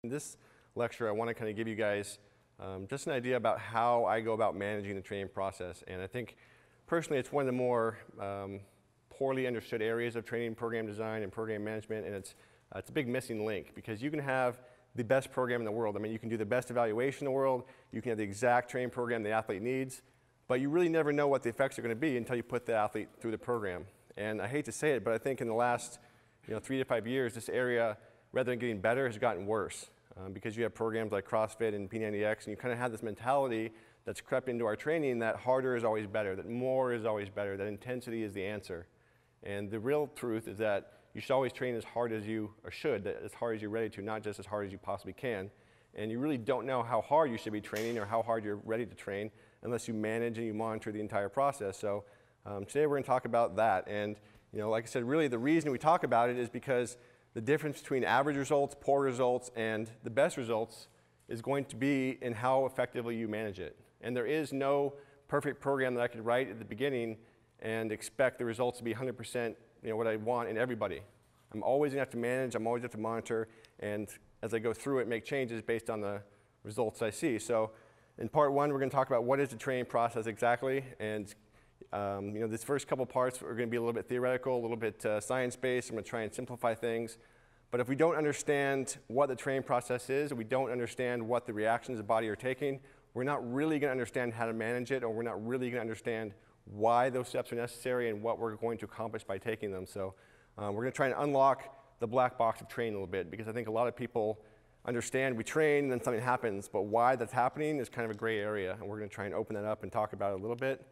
In this lecture, I want to kind of give you guys just an idea about how I go about managing the training process. And I think personally it's one of the more poorly understood areas of training program design and program management, and it's a big missing link, because you can have the best program in the world. I mean, you can do the best evaluation in the world, you can have the exact training program the athlete needs, but you really never know what the effects are going to be until you put the athlete through the program. And I hate to say it, but I think in the last 3 to 5 years, this area, rather than getting better, has gotten worse. Because you have programs like CrossFit and P90X, and you kind of have this mentality that's crept into our training that harder is always better, that more is always better, that intensity is the answer. And the real truth is that you should always train as hard as you, or should, as hard as you're ready to, not just as hard as you possibly can. And you really don't know how hard you should be training or how hard you're ready to train unless you manage and you monitor the entire process. So today we're going to talk about that. And like I said, really the reason we talk about it is because the difference between average results, poor results, and the best results is going to be in how effectively you manage it. And there is no perfect program that I could write at the beginning and expect the results to be 100% what I want in everybody. I'm always going to have to manage, I'm always going to have to monitor, and as I go through it, make changes based on the results I see. So in part one, we're going to talk about what is the training process exactly, and this first couple parts are going to be a little bit theoretical, a little bit science-based. I'm going to try and simplify things. But if we don't understand what the training process is, we don't understand what the reactions of the body are taking, we're not really going to understand how to manage it, or we're not really going to understand why those steps are necessary and what we're going to accomplish by taking them. So we're going to try and unlock the black box of training a little bit, because I think a lot of people understand we train and then something happens, but why that's happening is kind of a gray area, and we're going to try and open that up and talk about it a little bit.